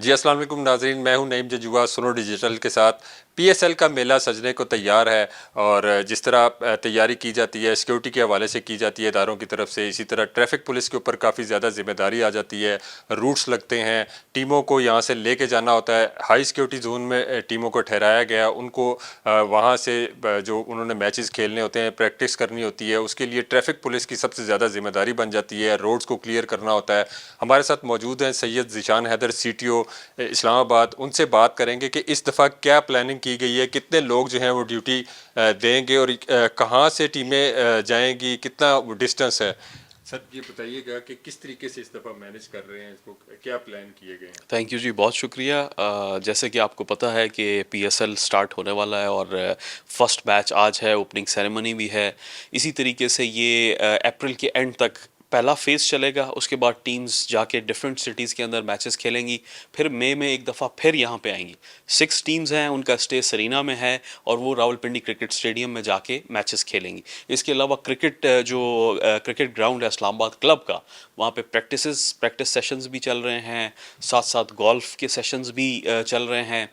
जी अस्सलाम वालेकुम नाज़रीन, मैं हूं नईम जजुआ। सुनो डिजिटल के साथ पीएसएल का मेला सजने को तैयार है और जिस तरह तैयारी की जाती है सिक्योरिटी के हवाले से की जाती है इदारों की तरफ से, इसी तरह ट्रैफिक पुलिस के ऊपर काफ़ी ज़्यादा जिम्मेदारी आ जाती है। रूट्स लगते हैं, टीमों को यहाँ से लेके जाना होता है। हाई सिक्योरिटी जोन में टीमों को ठहराया गया, उनको वहाँ से जो उन्होंने मैचेस खेलने होते हैं, प्रैक्टिस करनी होती है, उसके लिए ट्रैफिक पुलिस की सबसे ज़्यादा जिम्मेदारी बन जाती है। रोड्स को क्लियर करना होता है। हमारे साथ मौजूद हैं सैयद ज़ीशान हैदर, CTO इस्लामाबाद। उनसे बात करेंगे कि इस दफ़ा क्या प्लानिंग की गई है, कितने लोग जो हैं वो ड्यूटी देंगे और कहाँ से टीमें जाएंगी, कितना डिस्टेंस है। सर ये बताइएगा कि किस तरीके से इस दफ़ा मैनेज कर रहे हैं, इसको क्या प्लान किए गए हैं। थैंक यू जी, बहुत शुक्रिया। जैसे कि आपको पता है कि PSL स्टार्ट होने वाला है और फर्स्ट मैच आज है, ओपनिंग सेरेमनी भी है। इसी तरीके से ये अप्रैल के एंड तक पहला फेज़ चलेगा। उसके बाद टीम्स जाके डिफरेंट सिटीज़ के अंदर मैचेस खेलेंगी। फिर मई में एक दफ़ा फिर यहाँ पे आएंगी। 6 टीम्स हैं, उनका स्टे सरीना में है और वो रावलपिंडी क्रिकेट स्टेडियम में जाके मैचेस खेलेंगी। इसके अलावा क्रिकेट ग्राउंड है इस्लामाबाद क्लब का, वहाँ पे प्रैक्टिस सेशंस भी चल रहे हैं, साथ साथ गोल्फ के सेशंस भी चल रहे हैं।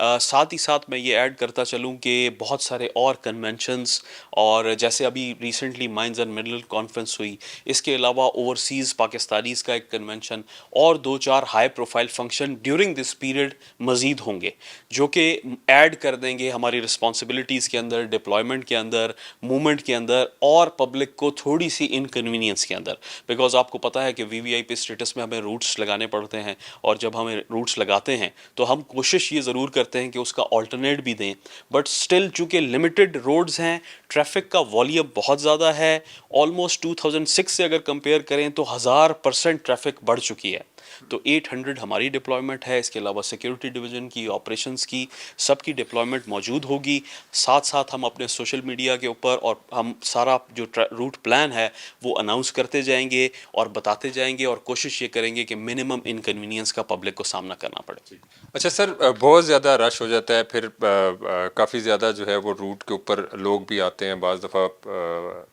साथ ही साथ मैं ये ऐड करता चलूँ कि बहुत सारे और कन्वेंशंस, और जैसे अभी recently mines and mineral conference हुई, इसके अलावा ओवरसीज़ पाकिस्तानीज़ का एक कन्वेंशन और 2-4 high profile function during this period मज़ीद होंगे, जो कि ऐड कर देंगे हमारी रिस्पॉन्सिबिलिटीज़ के अंदर, डिप्लॉयमेंट के अंदर, मूवमेंट के अंदर और पब्लिक को थोड़ी सी इनकन्वीनियंस के अंदर। बिकॉज आपको पता है कि VVIP स्टेटस में हमें रूट्स लगाने पड़ते हैं, और जब हमें रूट्स लगाते हैं तो हम कोशिश ये ज़रूर करते हैं कि उसका ऑल्टरनेट भी दें, बट स्टिल चूँकि लिमिटेड रोड्स हैं, ट्रैफिक का वॉल्यूम बहुत ज़्यादा है। ऑलमोस्ट 2006 से अगर कंपेयर करें तो 1000% ट्रैफिक बढ़ चुकी है। तो 800 हमारी डिप्लॉयमेंट है, इसके अलावा सिक्योरिटी डिवीज़न की, ऑपरेशंस की, सबकी डिप्लॉयमेंट मौजूद होगी। साथ साथ हम अपने सोशल मीडिया के ऊपर और हम सारा जो रूट प्लान है वो अनाउंस करते जाएंगे और बताते जाएंगे, और कोशिश ये करेंगे कि मिनिमम इनकन्वीनियंस का पब्लिक को सामना करना पड़े। अच्छा सर, बहुत ज़्यादा रश हो जाता है, फिर काफ़ी ज़्यादा जो है वो रूट के ऊपर लोग भी आते हैं, बाज़ दफ़ा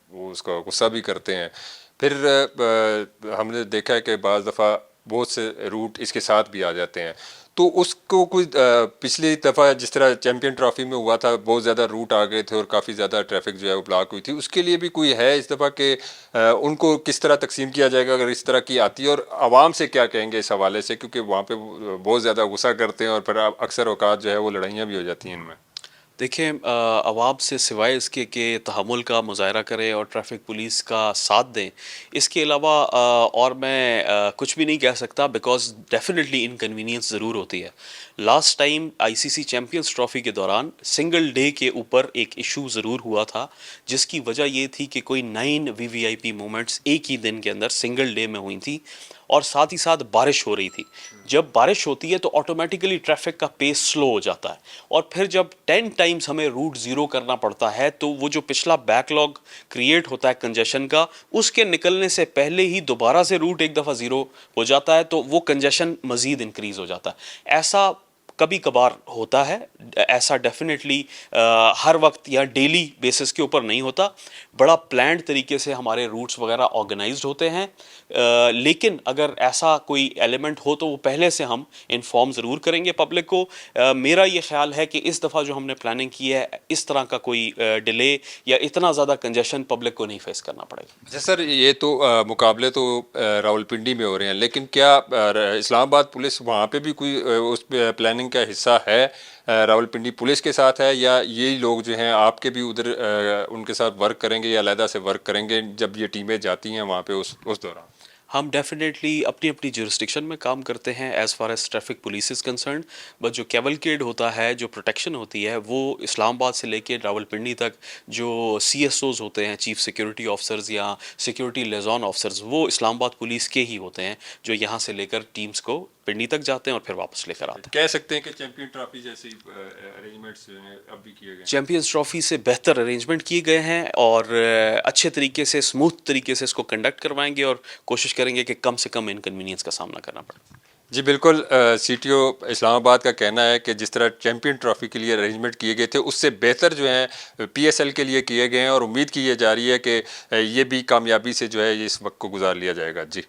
वो उसका गुस्सा भी करते हैं। फिर हमने देखा है कि बाज़ दफ़ा बहुत से रूट इसके साथ भी आ जाते हैं। तो उसको कोई पिछली दफ़ा जिस तरह चैम्पियन ट्रॉफी में हुआ था, बहुत ज़्यादा रूट आ गए थे और काफ़ी ज़्यादा ट्रैफिक जो है वो ब्लॉक हुई थी, उसके लिए भी कोई है इस दफ़ा के उनको किस तरह तकसीम किया जाएगा अगर इस तरह की आती है, और आवाम से क्या कहेंगे इस हवाले से, क्योंकि वहाँ पे बहुत ज़्यादा गुस्सा करते हैं और फिर अक्सर औकात जो है वो लड़ाइयाँ भी हो जाती हैं इनमें। देखिए, आवाम से सिवाय इसके कि तहम्मुल का मुज़ाहरा करें और ट्रैफिक पुलिस का साथ दें, इसके अलावा और मैं कुछ भी नहीं कह सकता, बिकॉज़ डेफिनेटली इनकन्वीनियंस ज़रूर होती है। Last time ICC champions trophy के दौरान सिंगल डे के ऊपर एक इशू ज़रूर हुआ था, जिसकी वजह ये थी कि कोई 9 VVIP मोमेंट्स एक ही दिन के अंदर सिंगल डे में हुई थी, और साथ ही साथ बारिश हो रही थी। जब बारिश होती है तो ऑटोमेटिकली ट्रैफिक का पेस स्लो हो जाता है, और फिर जब 10 टाइम्स हमें रूट ज़ीरो करना पड़ता है तो वो जो पिछला बैकलॉग क्रिएट होता है कंजेशन का, उसके निकलने से पहले ही दोबारा से रूट एक दफ़ा ज़ीरो हो जाता है, तो वो कंजेशन मज़ीद इंक्रीज़ हो जाता है। ऐसा कभी कभार होता है, ऐसा डेफिनेटली हर वक्त या डेली बेसिस के ऊपर नहीं होता। बड़ा प्लान्ड तरीके से हमारे रूट्स वगैरह ऑर्गेनाइज्ड होते हैं, लेकिन अगर ऐसा कोई एलिमेंट हो तो वो पहले से हम इन्फॉर्म ज़रूर करेंगे पब्लिक को। मेरा ये ख्याल है कि इस दफ़ा जो हमने प्लानिंग की है, इस तरह का कोई डिले या इतना ज़्यादा कंजेशन पब्लिक को नहीं फेस करना पड़ेगा। अच्छा सर, ये तो मुकाबले तो रावलपिंडी में हो रहे हैं, लेकिन क्या इस्लामाबाद पुलिस वहाँ पे भी कोई उस प्लानिंग का हिस्सा है, रावलपिंडी पुलिस के साथ है, या यही लोग जो हैं आपके भी उधर उनके साथ वर्क करेंगे या अलहदा से वर्क करेंगे जब ये टीमें जाती हैं वहाँ पे उस दौरान। हम डेफिनेटली अपनी अपनी जुरिस्डिक्शन में काम करते हैं as far as traffic police is concern, but जो कैवलकेड होता है, जो प्रोटेक्शन होती है, वो इस्लामाबाद से लेके रावलपिंडी तक जो CSOs होते हैं, चीफ सिक्योरिटी ऑफिसर्स या सिक्योरिटी लिएज़ॉन ऑफिसर्स, वो इस्लामाबाद पुलिस के ही होते हैं, जो यहाँ से लेकर टीम्स को पिंडी तक जाते हैं और फिर वापस लेकर आते हैं। कह सकते हैं कि चैंपियन ट्रॉफी जैसे अरेंजमेंट्स अब भी किए गए हैं। चैम्पियंस ट्रॉफी से बेहतर अरेंजमेंट किए गए हैं, और अच्छे तरीके से, स्मूथ तरीके से इसको कंडक्ट करवाएंगे, और कोशिश करेंगे कि कम से कम इनकन्वीनियंस का सामना करना पड़े। जी बिल्कुल, CTO इस्लामाबाद का कहना है कि जिस तरह चैंपियन ट्रॉफी के लिए अरेंजमेंट किए गए थे उससे बेहतर जो है PSL के लिए किए गए हैं, और उम्मीद की जा रही है कि ये भी कामयाबी से जो है ये इस वक्त को गुजार लिया जाएगा। जी।